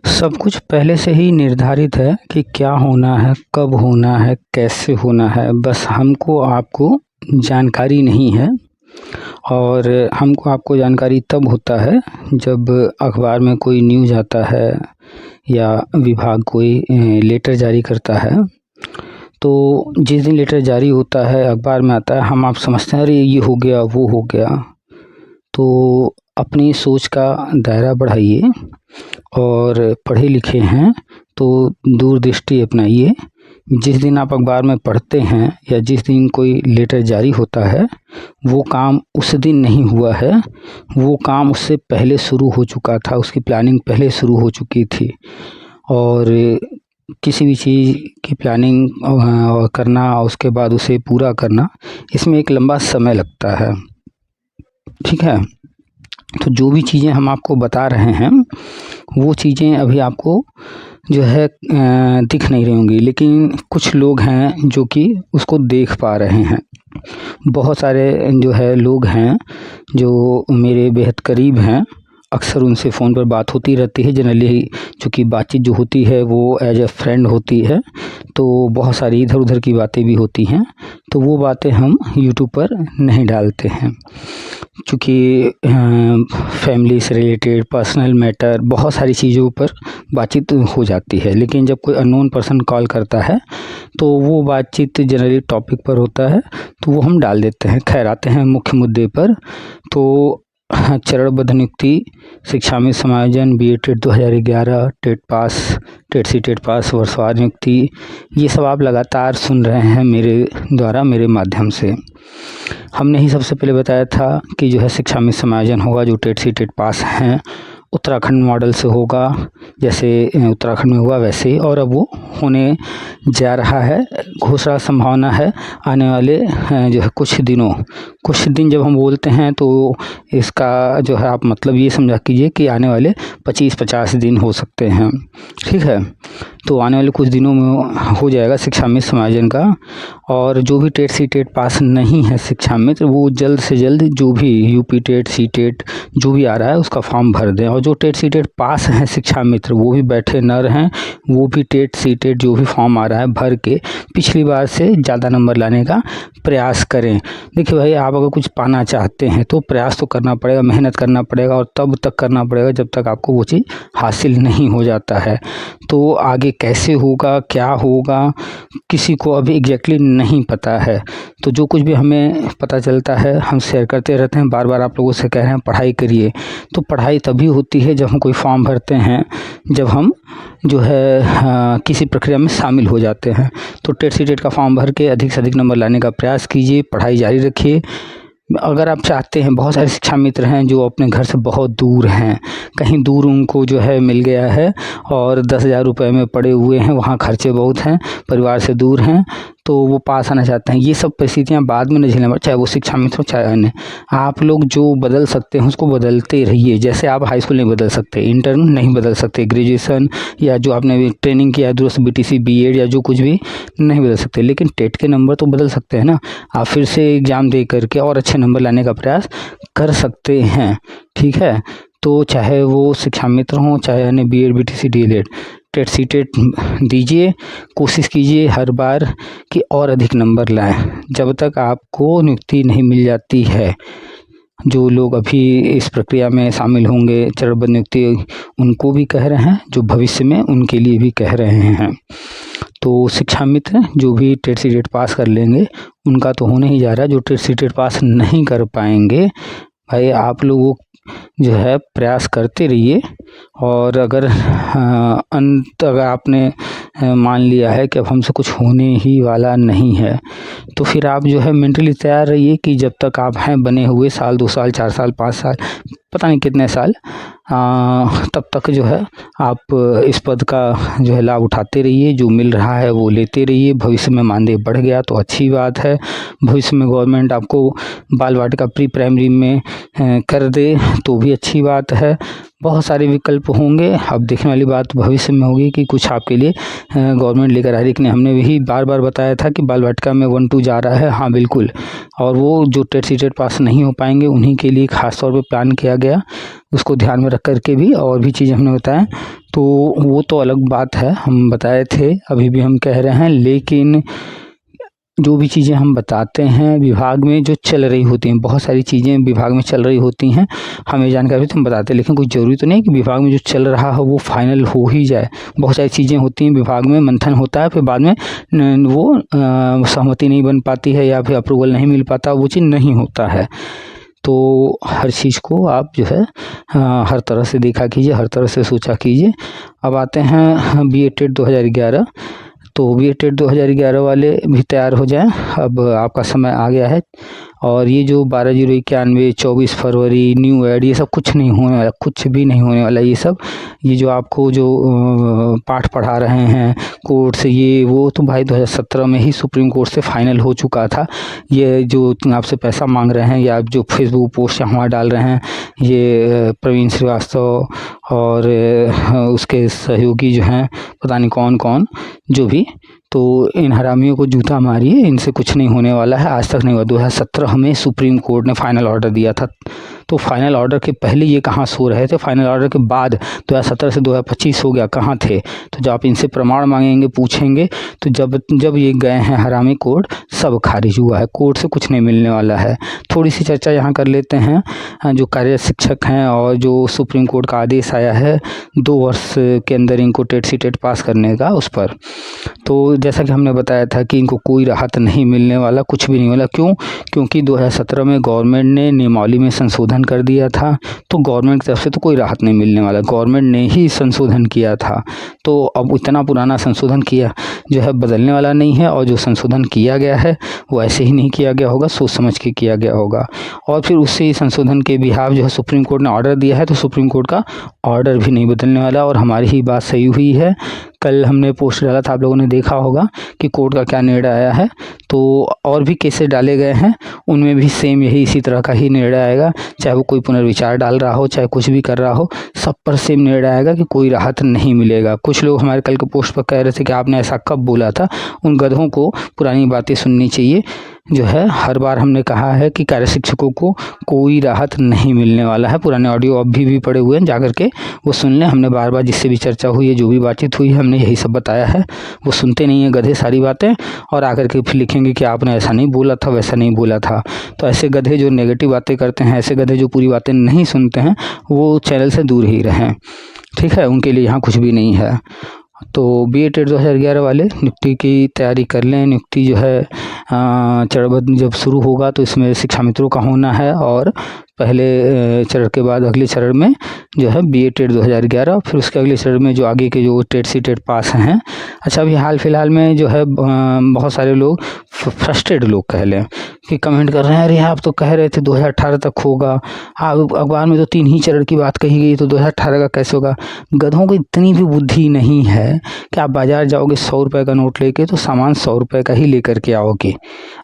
सब कुछ पहले से ही निर्धारित है कि क्या होना है, कब होना है, कैसे होना है, बस हमको आपको जानकारी नहीं है। और हमको आपको जानकारी तब होता है जब अखबार में कोई न्यूज़ आता है या विभाग कोई लेटर जारी करता है। तो जिस दिन लेटर जारी होता है, अखबार में आता है, हम आप समझते हैं अरे ये हो गया, वो हो गया। तो अपनी सोच का दायरा बढ़ाइए और पढ़े लिखे हैं तो दूरदृष्टि अपनाइए। जिस दिन आप अखबार में पढ़ते हैं या जिस दिन कोई लेटर जारी होता है, वो काम उस दिन नहीं हुआ है, वो काम उससे पहले शुरू हो चुका था, उसकी प्लानिंग पहले शुरू हो चुकी थी। और किसी भी चीज़ की प्लानिंग करना और उसके बाद उसे पूरा करना, इसमें एक लंबा समय लगता है। ठीक है, तो जो भी चीज़ें हम आपको बता रहे हैं वो चीज़ें अभी आपको जो है दिख नहीं रही होंगी, लेकिन कुछ लोग हैं जो कि उसको देख पा रहे हैं। बहुत सारे जो है लोग हैं जो मेरे बेहद करीब हैं, अक्सर उनसे फ़ोन पर बात होती रहती है। जनरली चूँकि बातचीत जो होती है वो एज ए फ्रेंड होती है, तो बहुत सारी इधर उधर की बातें भी होती हैं, तो वो बातें हम यूट्यूब पर नहीं डालते हैं। चूँकि फैमिली से रिलेटेड पर्सनल मैटर बहुत सारी चीज़ों पर बातचीत हो जाती है, लेकिन जब कोई अननोन पर्सन कॉल करता है तो वो बातचीत जनरली टॉपिक पर होता है, तो वो हम डाल देते हैं। खैर, आते हैं मुख्य मुद्दे पर। तो चरणबद्ध नियुक्ति, शिक्षा में समायोजन, BA TET 2011, TET C TET pass, वर्षवार नियुक्ति, ये सब आप लगातार सुन रहे हैं मेरे माध्यम से। हमने ही सबसे पहले बताया था कि जो है शिक्षा में समायोजन होगा, जो टेट सी टेट पास हैं उत्तराखंड मॉडल से होगा, जैसे उत्तराखंड में हुआ वैसे ही, और अब वो होने जा रहा है। घोषणा संभावना है आने वाले जो है कुछ दिन जब हम बोलते हैं तो इसका जो है आप मतलब ये समझा कीजिए कि आने वाले 25-50 दिन हो सकते हैं। ठीक है, तो आने वाले कुछ दिनों में हो जाएगा शिक्षा में समायोजन का। और जो भी टेट सी टेट पास नहीं है शिक्षा में, तो वो जल्द से जल्द जो भी यूपी टेट सी टेट जो भी आ रहा है उसका फॉर्म भर दें। और जो टेट सी टेट पास हैं शिक्षा मित्र, वो भी बैठे न रहें, वो भी टेट सी टेट जो भी फॉर्म आ रहा है भर के पिछली बार से ज़्यादा नंबर लाने का प्रयास करें। देखिए भाई, आप अगर कुछ पाना चाहते हैं तो प्रयास तो करना पड़ेगा, मेहनत करना पड़ेगा, और तब तक करना पड़ेगा जब तक आपको वो चीज़ हासिल नहीं हो जाता है। तो आगे कैसे होगा, क्या होगा, किसी को अभी एग्जैक्टली नहीं पता है। तो जो कुछ भी हमें पता चलता है हम शेयर करते रहते हैं। बार बार आप लोगों से कह रहे हैं पढ़ाई करिए, तो पढ़ाई तभी होती है जब हम कोई फॉर्म भरते हैं, जब हम जो है किसी प्रक्रिया में शामिल हो जाते हैं। तो टेट सी टेट का फॉर्म भर के अधिक से अधिक नंबर लाने का प्रयास कीजिए, पढ़ाई जारी रखिए। अगर आप चाहते हैं, बहुत सारे शिक्षा मित्र हैं जो अपने घर से बहुत दूर हैं, कहीं दूर उनको जो है मिल गया है और 10,000 रुपये में पड़े हुए हैं, वहाँ खर्चे बहुत हैं, परिवार से दूर हैं, तो वो पास आना चाहते हैं। ये सब परिस्थितियाँ बाद में न झेलना पड़े, चाहे वो शिक्षा मित्र हो चाहे अन्य। आप लोग जो बदल सकते हैं उसको बदलते रहिए। जैसे आप हाई स्कूल नहीं बदल सकते, इंटर नहीं बदल सकते, ग्रेजुएशन या जो आपने ट्रेनिंग किया है दूरस्थ बीटीसी बीएड या जो कुछ भी नहीं बदल सकते, लेकिन टेट के नंबर तो बदल सकते हैं ना। आप फिर से एग्ज़ाम दे करके और अच्छे नंबर लाने का प्रयास कर सकते हैं। ठीक है, तो चाहे वो शिक्षा मित्र हों चाहे अन्य BEd BTC DElEd, TET C TET दीजिए, कोशिश कीजिए हर बार कि और अधिक नंबर लाएं जब तक आपको नियुक्ति नहीं मिल जाती है। जो लोग अभी इस प्रक्रिया में शामिल होंगे चरणबद्ध नियुक्ति, उनको भी कह रहे हैं, जो भविष्य में उनके लिए भी कह रहे हैं। तो शिक्षा मित्र जो भी टेट सी टेट पास कर लेंगे उनका तो होने ही जा रहा है। जो टेट सी टेट पास नहीं कर पाएंगे, भाई आप लोगों जो है प्रयास करते रहिए। और अगर अगर आपने मान लिया है कि अब हमसे कुछ होने ही वाला नहीं है, तो फिर आप जो है मेंटली तैयार रहिए कि जब तक आप हैं बने हुए, साल 2 साल 4 साल 5 साल पता नहीं कितने साल, तब तक जो है आप इस पद का जो है लाभ उठाते रहिए, जो मिल रहा है वो लेते रहिए। भविष्य में मानदेय बढ़ गया तो अच्छी बात है, भविष्य में गवर्नमेंट आपको बाल वाटिका प्री प्राइमरी में कर दे तो भी अच्छी बात है। बहुत सारे विकल्प होंगे, अब देखने वाली बात भविष्य में होगी कि कुछ आपके लिए गवर्नमेंट लेकर आ रही कि नहीं। हमने भी बार बार बताया था कि बाल वाटिका में 1-2 जा रहा है, हाँ बिल्कुल, और वो जो टेट सी टेट पास नहीं हो पाएंगे उन्हीं के लिए खास तौर पे प्लान किया गया, उसको ध्यान में रख कर के भी और भी चीज़ें हमने बताएं, तो वो तो अलग बात है, हम बताए थे, अभी भी हम कह रहे हैं। लेकिन जो भी चीज़ें हम बताते हैं विभाग में जो चल रही होती हैं, बहुत सारी चीज़ें विभाग में चल रही होती हैं, हमें जानकारी तो हम बताते हैं, लेकिन कोई ज़रूरी तो नहीं कि विभाग में जो चल रहा है वो फाइनल हो ही जाए। बहुत सारी चीज़ें होती हैं, विभाग में मंथन होता है, फिर बाद में वो सहमति नहीं बन पाती है या फिर अप्रूवल नहीं मिल पाता, वो चीज़ नहीं होता है। तो हर चीज़ को आप जो है हर तरह से देखा कीजिए, हर तरह से सोचा कीजिए। अब आते हैं BA टेट 2011। तो BA टेट 2011 वाले भी तैयार हो जाएं, अब आपका समय आ गया है। और ये जो 12/091, 24 फरवरी, न्यू एड, ये सब कुछ नहीं होने वाला, कुछ भी नहीं होने वाला। ये जो आपको जो पाठ पढ़ा रहे हैं कोर्ट से, ये वो तो भाई 2017 में ही सुप्रीम कोर्ट से फाइनल हो चुका था। ये जो आपसे पैसा मांग रहे हैं या आप जो फेसबुक पोस्ट यहाँ डाल रहे हैं, ये प्रवीण श्रीवास्तव और उसके सहयोगी जो हैं, पता नहीं कौन कौन, जो भी, तो इन हरामियों को जूता मारिए, इनसे कुछ नहीं होने वाला है, आज तक नहीं हुआ। 2017 में सुप्रीम कोर्ट ने फाइनल ऑर्डर दिया था, तो फाइनल ऑर्डर के पहले ये कहाँ सो रहे थे, फाइनल ऑर्डर के बाद 2017 से 2025 हो गया, कहाँ थे। तो जब आप इनसे प्रमाण मांगेंगे, पूछेंगे, तो जब ये गए हैं हरामी कोर्ट, सब खारिज हुआ है, कोर्ट से कुछ नहीं मिलने वाला है। थोड़ी सी चर्चा यहाँ कर लेते हैं, जो कार्यरत शिक्षक हैं और जो सुप्रीम कोर्ट का आदेश आया है 2 वर्ष के अंदर इनको टेट सीटेट पास करने का, उस पर। तो जैसा कि हमने बताया था कि इनको कोई राहत नहीं मिलने वाला, कुछ भी नहीं वाला। क्यों? क्योंकि 2017 में गवर्नमेंट ने नियमावली में संशोधन कर दिया था, तो गवर्नमेंट की तरफ से तो कोई राहत नहीं मिलने वाला, गवर्नमेंट ने ही संशोधन किया था। तो अब इतना पुराना संशोधन किया जो है बदलने वाला नहीं है, और जो संशोधन किया गया है वो ऐसे ही नहीं किया गया होगा, सोच समझ के किया गया होगा। और फिर उससे संशोधन के बिहाफ जो है सुप्रीम कोर्ट ने ऑर्डर दिया है, तो सुप्रीम कोर्ट का ऑर्डर भी नहीं बदलने वाला, और हमारी ही बात सही हुई है। कल हमने पोस्ट डाला था, आप लोगों ने देखा होगा कि कोर्ट का क्या निर्णय आया है। तो और भी केसेस डाले गए हैं, उनमें भी सेम यही इसी तरह का ही निर्णय आएगा, चाहे वो कोई पुनर्विचार डाल रहा हो, चाहे कुछ भी कर रहा हो, सब पर सेम निर्णय आएगा कि कोई राहत नहीं मिलेगा। कुछ लोग हमारे कल के पोस्ट पर कह रहे थे कि आपने ऐसा कब बोला था, उन गधों को पुरानी बातें सुननी चाहिए। जो है हर बार हमने कहा है कि कार्य शिक्षकों को कोई राहत नहीं मिलने वाला है। पुराने ऑडियो अभी भी पड़े हुए हैं, जाकर के वो सुन लें। हमने बार बार जिससे भी चर्चा हुई है, जो भी बातचीत हुई है, हमने यही सब बताया है। वो सुनते नहीं है गधे सारी बातें, और आकर के फिर लिखेंगे कि आपने ऐसा नहीं बोला था, वैसा नहीं बोला था। तो ऐसे गधे जो नेगेटिव बातें करते हैं, ऐसे गधे जो पूरी बातें नहीं सुनते हैं, वो चैनल से दूर ही रहें, ठीक है। उनके लिए यहाँ कुछ भी नहीं है। तो BA टेट 2011 वाले नियुक्ति की तैयारी कर लें। नियुक्ति जो है चरणबद्ध जब शुरू होगा तो इसमें शिक्षा मित्रों का होना है, और पहले चरण के बाद अगले चरण में जो है BA टेट 2011, फिर उसके अगले चरण में जो आगे के जो टेट सी टेट पास हैं। अच्छा, अभी हाल फिलहाल में जो है बहुत सारे लोग फ्रस्ट्रेटेड लोग कह लें कि कमेंट कर रहे हैं, अरे आप तो कह रहे थे 2018 तक होगा, अखबार में तो 3 ही चरण की बात कही गई, तो 2018 का कैसे होगा। गधों को इतनी भी बुद्धि नहीं है कि आप बाज़ार जाओगे 100 रुपये का नोट लेके, तो सामान 100 रुपये का ही लेकर के आओगे।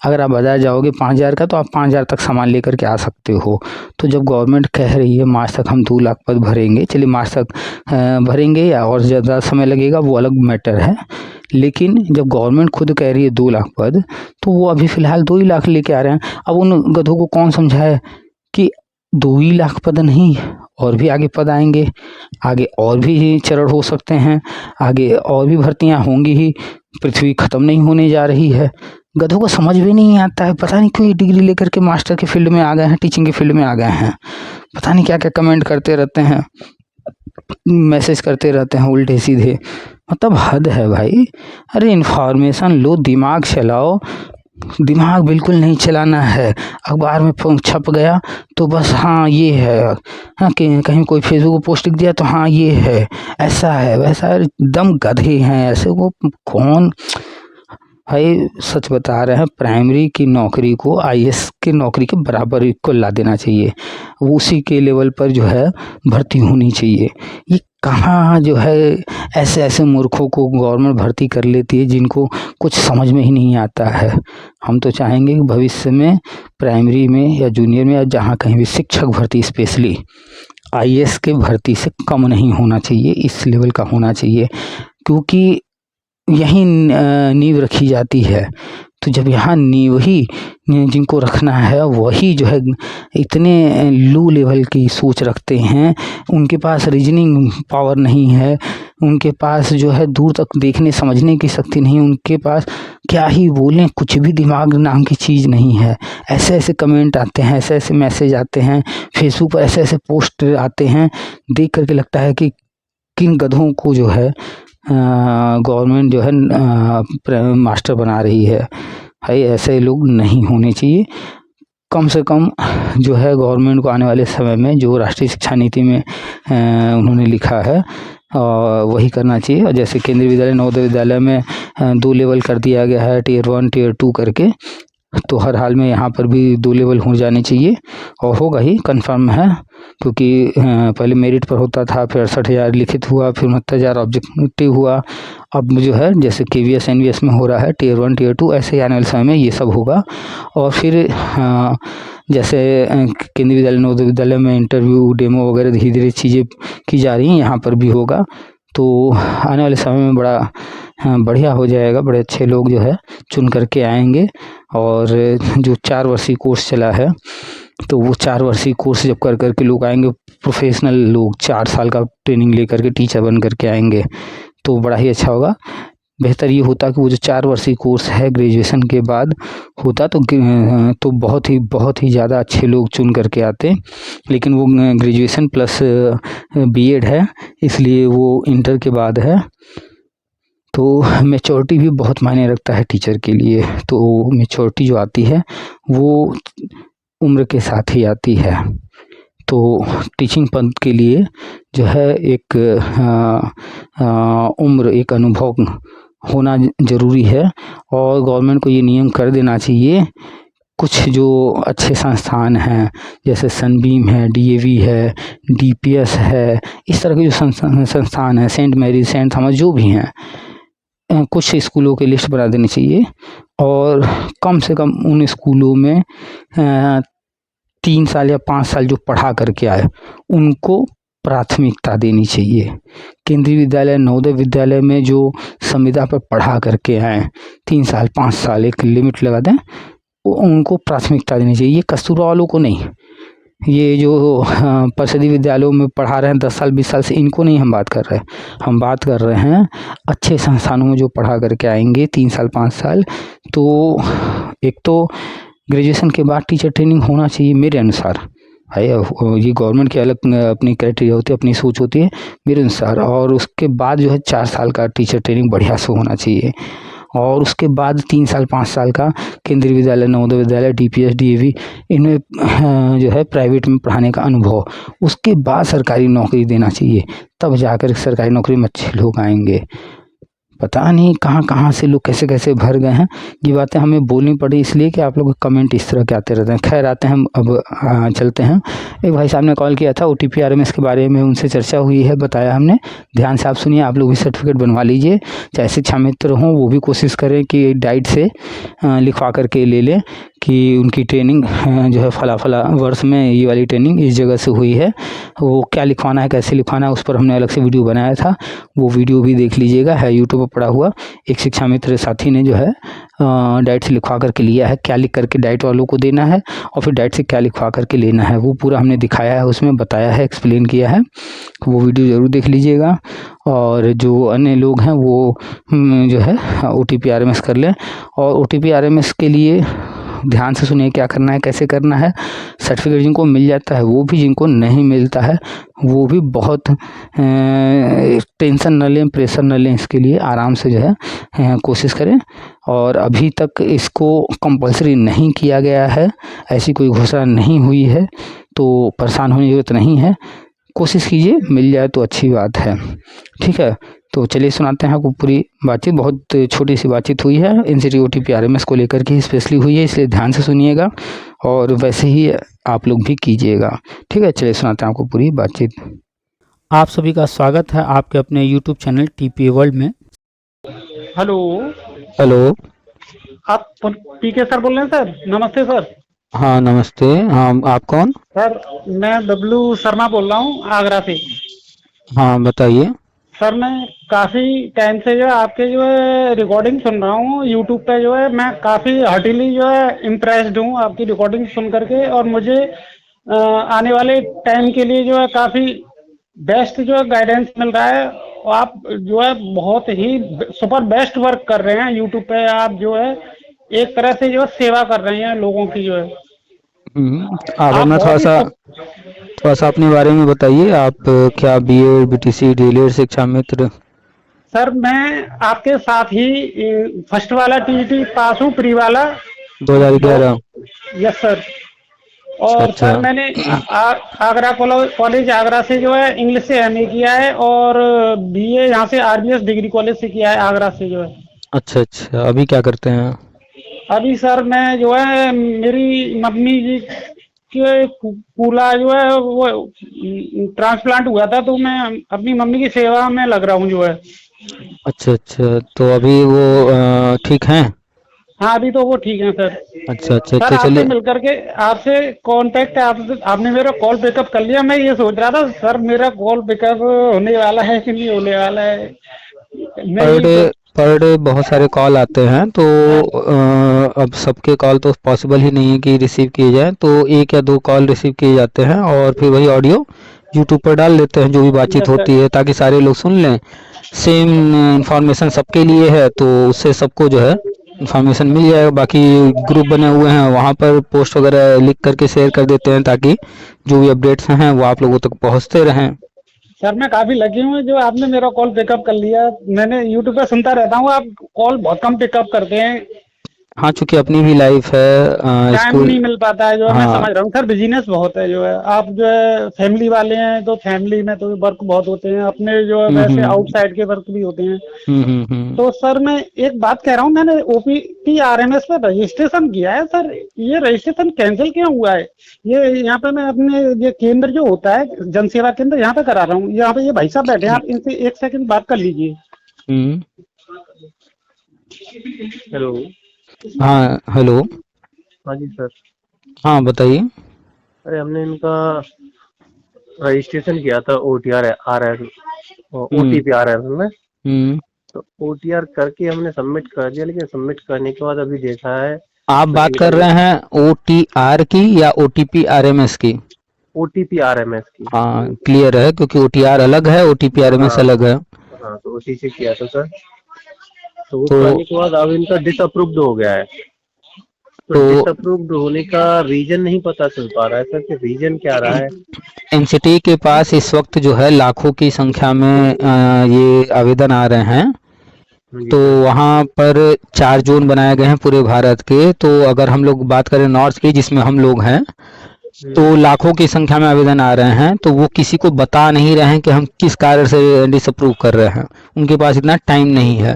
अगर आप बाज़ार जाओगे 5000 का, तो आप 5000 तक सामान लेकर के आ सकते हो। तो जब गवर्नमेंट कह रही है मार्च तक हम 2 लाख पद भरेंगे, चलिए मार्च तक भरेंगे या और ज़्यादा समय लगेगा, वो अलग मैटर है। लेकिन जब गवर्नमेंट खुद कह रही है 2 लाख पद, तो वो अभी फ़िलहाल 2 ही लाख लेके आ रहे हैं। अब उन गधों को कौन समझाए कि 2 ही लाख पद नहीं, और भी आगे पद आएंगे, आगे और भी चरण हो सकते हैं, आगे और भी भर्तियां होंगी ही, पृथ्वी ख़त्म नहीं होने जा रही है। गधों को समझ भी नहीं आता है, पता नहीं क्यों ये डिग्री लेकर के मास्टर के फील्ड में आ गए हैं, टीचिंग के फील्ड में आ गए हैं। पता नहीं क्या क्या कमेंट करते रहते हैं, मैसेज करते रहते हैं उल्टे सीधे, मतलब हद है भाई। अरे इन्फॉर्मेशन लो, दिमाग चलाओ। दिमाग बिल्कुल नहीं चलाना है। अखबार में छप गया तो बस हाँ ये है, हाँ कि कहीं कोई फेसबुक पोस्ट लिख दिया तो हाँ ये है, ऐसा है वैसा है। एकदम गधे हैं ऐसे। वो कौन भाई, सच बता रहे हैं, प्राइमरी की नौकरी को IAS की नौकरी के बराबर को ला देना चाहिए, उसी के लेवल पर जो है भर्ती होनी चाहिए। ये कहाँ जो है ऐसे ऐसे मूर्खों को गवर्नमेंट भर्ती कर लेती है जिनको कुछ समझ में ही नहीं आता है। हम तो चाहेंगे कि भविष्य में प्राइमरी में या जूनियर में या जहाँ कहीं भी शिक्षक भर्ती स्पेशली IAS के भर्ती से कम नहीं होना चाहिए, इस लेवल का होना चाहिए, क्योंकि यही नींव रखी जाती है। तो जब यहाँ नींव ही जिनको रखना है वही जो है इतने लो लेवल की सोच रखते हैं, उनके पास रीजनिंग पावर नहीं है, उनके पास जो है दूर तक देखने समझने की शक्ति नहीं, उनके पास क्या ही बोलें, कुछ भी दिमाग नाम की चीज़ नहीं है। ऐसे ऐसे कमेंट आते हैं, ऐसे ऐसे मैसेज आते हैं, फेसबुक पर ऐसे ऐसे पोस्ट आते हैं, देख करके लगता है कि किन गधों को जो है गवर्नमेंट जो है मास्टर बना रही है। भाई ऐसे लोग नहीं होने चाहिए। कम से कम जो है गवर्नमेंट को आने वाले समय में जो राष्ट्रीय शिक्षा नीति में उन्होंने लिखा है वही करना चाहिए। और जैसे केंद्रीय विद्यालय नवोदय विद्यालय में 2 लेवल कर दिया गया है, टियर 1 टियर 2 करके, तो हर हाल में यहाँ पर भी 2 लेवल हो जाने चाहिए और होगा ही, कंफर्म है। क्योंकि पहले मेरिट पर होता था, फिर 68,000 लिखित हुआ, फिर 69,000 ऑब्जेक्टिव हुआ। अब जो है जैसे KVS NVS में हो रहा है टियर 1 टियर 2, ऐसे आने वाले समय में ये सब होगा। और फिर जैसे केंद्रीय विद्यालय नवोदय विद्यालय में इंटरव्यू डेमो वगैरह धीरे धीरे चीज़ें की जा रही हैं, यहाँ पर भी होगा। तो आने वाले समय में बड़ा बढ़िया हो जाएगा, बड़े अच्छे लोग जो है चुन करके आएंगे। और जो 4 वर्षीय कोर्स चला है, तो वो 4 वर्षीय कोर्स जब कर करके लोग आएंगे, प्रोफेशनल लोग 4 साल का ट्रेनिंग ले करके टीचर बन करके आएंगे, तो बड़ा ही अच्छा होगा। बेहतर ये होता कि वो जो 4 वर्षीय कोर्स है ग्रेजुएशन के बाद होता तो बहुत ही ज़्यादा अच्छे लोग चुन करके आते। लेकिन वो ग्रेजुएशन प्लस BEd है, इसलिए वो इंटर के बाद है। तो मैच्योरिटी भी बहुत मायने रखता है टीचर के लिए। तो मैच्योरिटी जो आती है वो उम्र के साथ ही आती है। तो टीचिंग पद के लिए जो है एक उम्र, एक अनुभव होना ज़रूरी है। और गवर्नमेंट को ये नियम कर देना चाहिए। कुछ जो अच्छे संस्थान हैं जैसे सनबीम है, DAV है, DPS है, इस तरह के जो संस्थान हैं, सेंट मैरीज, सेंट थॉमस, जो भी हैं, कुछ स्कूलों की लिस्ट बना देनी चाहिए। और कम से कम उन स्कूलों में 3 साल या 5 साल जो पढ़ा करके आए उनको प्राथमिकता देनी चाहिए। केंद्रीय विद्यालय नवोदय विद्यालय में जो संविदा पर पढ़ा करके आए 3 साल 5 साल, एक लिमिट लगा दें, उनको प्राथमिकता देनी चाहिए, कस्तूरबा वालों को नहीं। ये जो परिषदीय विद्यालयों में पढ़ा रहे हैं 10 साल 20 साल से, इनको नहीं हम बात कर रहे हैं। हम बात कर रहे हैं अच्छे संस्थानों में जो पढ़ा करके आएंगे 3 साल 5 साल। तो एक तो ग्रेजुएशन के बाद टीचर ट्रेनिंग होना चाहिए मेरे अनुसार। है ये गवर्नमेंट की अलग अपनी क्राइटेरिया होती है, अपनी सोच होती है मेरे अनुसार। और उसके बाद जो है 4 साल का टीचर ट्रेनिंग बढ़िया से होना चाहिए। और उसके बाद 3 साल 5 साल का केंद्रीय विद्यालय नवोदय विद्यालय, DPS DAV, इनमें जो है प्राइवेट में पढ़ाने का अनुभव। उसके बाद सरकारी नौकरी देना चाहिए, तब जाकर सरकारी नौकरी में अच्छे लोग आएंगे। पता नहीं कहाँ कहाँ से लोग कैसे कैसे भर गए हैं। ये बातें हमें बोलनी पड़ी इसलिए कि आप लोग कमेंट इस तरह के आते रहते हैं। खैर आते हैं, अब चलते हैं। एक भाई साहब ने कॉल किया था, OTP RMS के बारे में उनसे चर्चा हुई है, बताया हमने। ध्यान से आप सुनिए, आप लोग भी सर्टिफिकेट बनवा लीजिए। चाहे शिक्षा मित्र हों वो भी कोशिश करें कि डाइट से लिखवा करके ले लें कि उनकी ट्रेनिंग जो है फला वर्ष में ये वाली ट्रेनिंग इस जगह से हुई है। वो क्या लिखवाना है, कैसे लिखवाना है, उस पर हमने अलग से वीडियो बनाया था, वो वीडियो भी देख लीजिएगा, है यूट्यूब पर पड़ा हुआ। एक शिक्षा मित्र साथी ने जो है डाइट से लिखवा करके लिया है, क्या लिख करके डाइट वालों को देना है और फिर डाइट से क्या लिखवा करके लेना है, वो पूरा हमने दिखाया है, उसमें बताया है, एक्सप्लेन किया है। वो वीडियो ज़रूर देख लीजिएगा। और जो अन्य लोग हैं वो जो है OTP RMS कर लें। और OTP RMS के लिए ध्यान से सुनिए क्या करना है, कैसे करना है। सर्टिफिकेट जिनको मिल जाता है वो भी, जिनको नहीं मिलता है वो भी बहुत टेंशन न लें, प्रेशर न लें, इसके लिए आराम से जो है कोशिश करें। और अभी तक इसको कंपलसरी नहीं किया गया है, ऐसी कोई घोषणा नहीं हुई है, तो परेशान होने की ज़रूरत नहीं है। कोशिश कीजिए, मिल जाए तो अच्छी बात है, ठीक है। तो चलिए सुनाते हैं आपको पूरी बातचीत। बहुत छोटी सी बातचीत हुई है, NCT OTP RMS को लेकर के स्पेशली हुई है, इसलिए ध्यान से सुनिएगा और वैसे ही आप लोग भी कीजिएगा, ठीक है। चलिए सुनाते हैं आपको पूरी बातचीत। आप सभी का स्वागत है आपके अपने YouTube चैनल TPA वर्ल्ड में। हेलो, आप PK सर बोल रहे हैं सर? नमस्ते सर। हाँ नमस्ते। हाँ आप कौन? सर मैं W शर्मा बोल रहा हूँ आगरा से। हाँ बताइए। सर मैं काफ़ी टाइम से जो है आपके जो है रिकॉर्डिंग सुन रहा हूँ यूट्यूब पे। जो है मैं काफ़ी हार्टिली जो है इम्प्रेस्ड हूँ आपकी रिकॉर्डिंग सुन करके, और मुझे आने वाले टाइम के लिए जो है काफ़ी बेस्ट जो है गाइडेंस मिल रहा है। और आप जो है बहुत ही सुपर बेस्ट वर्क कर रहे हैं यूट्यूब पे। आप जो है एक तरह से जो है सेवा कर रहे हैं लोगों की जो है। आप आप अपना बहुत ही थोड़ा सा अपने बारे में बताइए। आप क्या बीएड बीटीसी डीएलएड शिक्षा मित्र? सर मैं आपके साथ ही फर्स्ट वाला टीईटी पास हूँ, प्री वाला। दो 2011? Yes sir. अच्छा और अच्छा। सर मैंने आगरा कॉलेज आगरा से जो है इंग्लिश से एमए किया है, और बीए यहाँ से आरबीएस डिग्री कॉलेज से किया है आगरा से जो है। अच्छा अच्छा, अभी क्या करते हैं? अभी सर मैं जो है मेरी मम्मी जी के कूला जो है वो ट्रांसप्लांट हुआ था, तो मैं अपनी मम्मी की सेवा में लग रहा हूँ जो है। अच्छा अच्छा, तो अभी वो ठीक हैं? हाँ अभी तो वो ठीक है सर। अच्छा अच्छा, सर तो आपसे चलिए। मिल करके आपसे कांटेक्ट आपने मेरा कॉल पिकअप कर लिया। मैं ये सोच रहा था सर मेरा कॉल पिकअप होने वाला है कि नहीं होने वाला है। मैं पर यही डे सोच। पर डे बहुत सारे कॉल आते हैं, तो हाँ अब सबके कॉल तो पॉसिबल ही नहीं है कि रिसीव किए जाएं, तो एक या दो कॉल रिसीव किए जाते हैं और फिर वही ऑडियो यूट्यूब पर डाल देते हैं जो भी बातचीत यस सर। होती है, ताकि सारे लोग सुन लें। सेम इंफॉर्मेशन सबके लिए है, तो उससे सबको जो है इंफॉर्मेशन मिल जाएगा। बाकी ग्रुप बने हुए हैं, वहाँ पर पोस्ट वगैरह लिख करके शेयर कर देते हैं, ताकि जो भी अपडेट्स हैं वो आप लोगों तक पहुँचते रहें। सर मैं काफी लकी हूँ जो आपने मेरा कॉल पिकअप कर लिया। मैंने यूट्यूब पे सुनता रहता हूँ, आप कॉल बहुत कम पिकअप करते हैं। हाँ, चूंकि अपनी भी लाइफ है, टाइम स्कूल। नहीं मिल पाता है जो है। मैं हाँ। समझ रहा हूँ सर, बिजीनेस बहुत है जो है। आप जो है फैमिली वाले हैं तो फैमिली में तो वर्क बहुत होते हैं अपने जो है, वैसे हम्म। आउटसाइड के वर्क भी होते हैं। हम्म। तो सर मैं एक बात कह रहा हूँ, मैंने ओपीटी आरएमएस पे रजिस्ट्रेशन किया है सर। ये रजिस्ट्रेशन कैंसिल क्यों हुआ है? ये यहाँ पे मैं अपने ये केंद्र जो होता है जन सेवा केंद्र, यहाँ पे करा रहा हूँ। यहाँ पे ये भाई साहब बैठे हैं, आप इनसे एक सेकंड बात कर लीजिए। हम्म। हेलो। हाँ, हेलो। हाँ जी सर। हाँ, बताइए। अरे हमने इनका रजिस्ट्रेशन किया था ओटीआर आर एस हम्म। ओटीपी आर एस में। हम्म। तो ओटीआर करके हमने सबमिट कर दिया, लेकिन सबमिट करने के बाद अभी देखा है आप तो बात एक कर रहे हैं ओटीआर की या ओटीपी आरएमएस की? ओटीपी आरएमएस की। हाँ, क्लियर है, क्योंकि ओटीआर अलग है, ओटीपी आरएमएस हाँ अलग है। हाँ, तो ओटीपी किया था सर। तो वो तो करने के बाद अब इनका डिसअप्रूव्ड हो गया है। तो तो डिसअप्रूव्ड होने का रीजन नहीं पता चल पा रहा है सर, कि रीजन क्या रहा है। एनसीटी के पास इस वक्त जो है लाखों की संख्या में ये आवेदन आ रहे हैं। जी तो सर। वहाँ पर 4 जोन बनाए गए हैं पूरे भारत के। तो अगर हम लोग बात करें नॉर्थ की, जिसमें हम लोग हैं, तो लाखों की संख्या में आवेदन आ रहे हैं। तो वो किसी को बता नहीं रहे हैं कि हम किस कारण से डिसअप्रूव कर रहे हैं। उनके पास इतना टाइम नहीं है।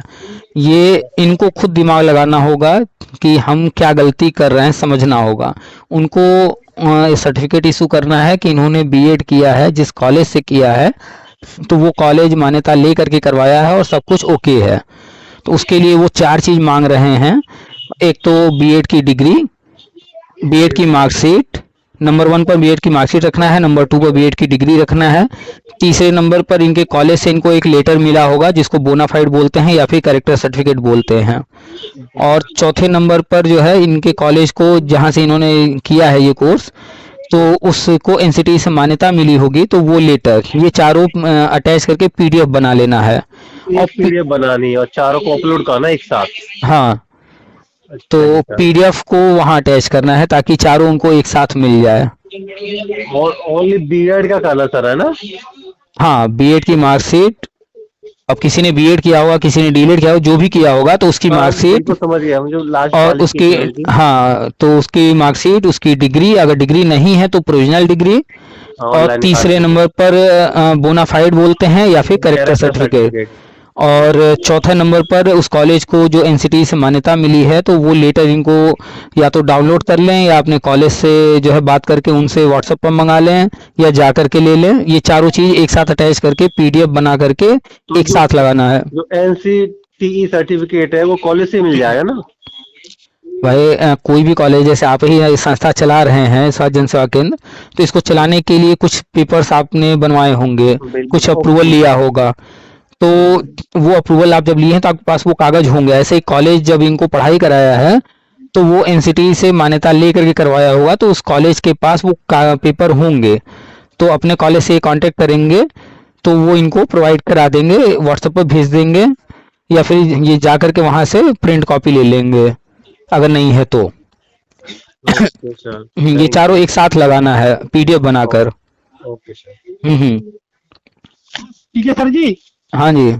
ये इनको खुद दिमाग लगाना होगा कि हम क्या गलती कर रहे हैं, समझना होगा उनको। सर्टिफिकेट इशू करना है कि इन्होंने बीएड किया है, जिस कॉलेज से किया है, तो वो कॉलेज मान्यता ले करके करवाया है और सब कुछ ओके है। तो उसके लिए वो 4 चीज़ मांग रहे हैं। एक तो बीएड की डिग्री, बीएड की मार्कशीट, नंबर 1 पर बीएड की मार्कशीट रखना है, नंबर 2 पर बीएड की डिग्री रखना है, तीसरे नंबर पर इनके कॉलेज से इनको एक लेटर मिला होगा जिसको बोनाफाइड बोलते हैं या फिर कैरेक्टर सर्टिफिकेट बोलते हैं। और चौथे नंबर पर जो है इनके कॉलेज को, जहाँ से इन्होंने किया है ये कोर्स, तो उसको एनसीटी से मान्यता मिली होगी, तो वो लेटर, ये चारों अटैच करके पीडीएफ बना लेना है। और एक पीडीएफ बनानी है और चारों को अपलोड करना है एक साथ। हाँ, तो अच्छा जी सर। पीडीएफ को वहाँ अटैच करना है ताकि चारों उनको एक साथ मिल जाए। और ओनली बीएड का करना सर, है ना? हाँ, बीएड की मार्कशीट। अब किसी ने बीएड किया होगा, किसी ने डीएलएड किया होगा, जो भी किया होगा, तो उसकी हाँ मार्कशीट बिल्कुल समझ गया, मुझे लास्ट और उसकी, क्वालिफिकेशन की। हाँ, तो उसकी मार्कशीट, उसकी डिग्री, अगर डिग्री नहीं है तो प्रोविजनल डिग्री, और ऑनलाइन तीसरे निकाल नंबर पर बोनाफाइड बोलते हैं या फिर करेक्टर कैरेक्टर सर्टिफिकेट। सर्टिफिकेट। और चौथे नंबर पर उस कॉलेज को जो एनसीटी से मान्यता मिली है, तो वो लेटर इनको या तो डाउनलोड कर लें या अपने कॉलेज से जो है बात करके उनसे व्हाट्सएप पर मंगा लें या जा करके ले लें। ये चारों चीज़ एक साथ अटैच करके पीडीएफ बना करके तो एक साथ लगाना है। जो एनसीटीई सर्टिफिकेट है वो कॉलेज से मिल जाएगा ना? भाई कोई भी कॉलेज, जैसे आप ही संस्था चला रहे हैं स्वास्थ्य जन सेवा केंद्र, तो इसको चलाने के लिए कुछ पेपर्स आपने बनवाए होंगे, बिल्कुल कुछ अप्रूवल ओके। लिया होगा। तो वो अप्रूवल आप जब लिए हैं तो आपके पास वो कागज होंगे। ऐसे ही कॉलेज जब इनको पढ़ाई कराया है तो वो एनसीटी से मान्यता लेकर के करवाया होगा, तो उस कॉलेज के पास वो पेपर होंगे। तो अपने कॉलेज से कांटेक्ट करेंगे तो वो इनको प्रोवाइड करा देंगे, व्हाट्सएप पर भेज देंगे, या फिर ये जा करके वहां से प्रिंट कॉपी ले लेंगे अगर नहीं है तो। ओके सर, ये चारों एक साथ लगाना है पीडीएफ बनाकर। Okay sir. ठीक है सर जी। हाँ जी।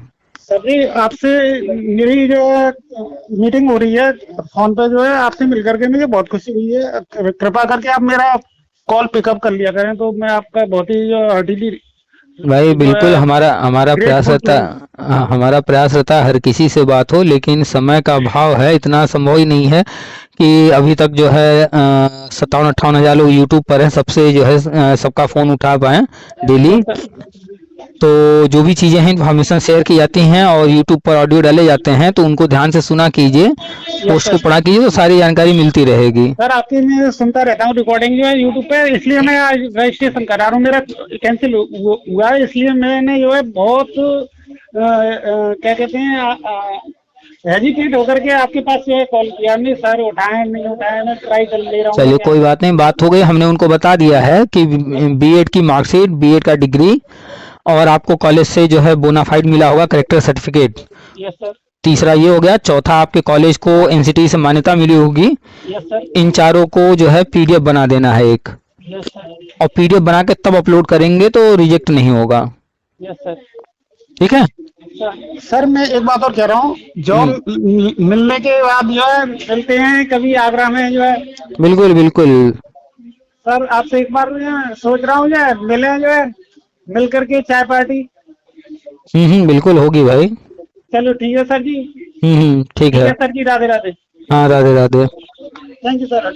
सर जी, आपसे मेरी जो है मीटिंग हो रही है फोन पे, जो है आपसे मिल करके मुझे बहुत खुशी हुई है। कृपा करके आप मेरा कॉल पिकअप कर लिया करें, तो मैं आपका बहुत ही जो हार्टिली भाई बिल्कुल, हमारा हमारा प्रयास ग्रेटफुल रहता, हमारा प्रयास रहता है हर किसी से बात हो, लेकिन समय का अभाव है, इतना संभव ही नहीं है कि अभी तक जो है 57-58 हजार लोग यूट्यूब पर हैं, सबसे जो है सबका फोन उठा पाए डेली। तो जो भी चीजें हैं इन्फॉर्मेशन शेयर की जाती हैं और यूट्यूब पर ऑडियो डाले जाते हैं, तो उनको ध्यान से सुना कीजिए, पोस्ट को पढ़ा कीजिए, तो सारी जानकारी मिलती रहेगी। सर आपकी मैं सुनता रहता हूँ रिकॉर्डिंग जो है यूट्यूब पे, इसलिए मैं आज रजिस्ट्रेशन करा रहा हूँ। मेरा कैंसिल हुआ है, इसलिए मैंने जो है बहुत क्या कहते हैं हेजिटेट होकर के आपके पास जो है कॉल किया। नहीं सर, उठाए नहीं उठाए, मैं ट्राई कर ले रहा हूँ। चलिए कोई बात नहीं, बात हो गई, हमने उनको बता दिया है कि बीएड की मार्कशीट, बीएड का डिग्री, और आपको कॉलेज से जो है बोनाफाइड मिला होगा, करेक्टर सर्टिफिकेट। Yes sir. तीसरा ये हो गया। चौथा, आपके कॉलेज को एनसीटी से मान्यता मिली होगी। Yes sir. इन चारों को जो है पीडीएफ बना देना है एक, यस सर। और पीडीएफ बना के तब अपलोड करेंगे तो रिजेक्ट नहीं होगा। Yes sir. ठीक है। सर मैं एक बात और कह रहा हूँ, जॉब मिलने के बाद जो है मिलते हैं कभी आगरा में जो है। बिल्कुल बिल्कुल। सर आपसे एक बार जो है सोच रहा हूँ जो है मिले, जो है मिल करके चाय पार्टी। बिल्कुल होगी भाई। चलो ठीक है सर जी। ठीक ठीक है। है सर जी, राधे राधे। हाँ, Radhe Radhe. Thank you sir.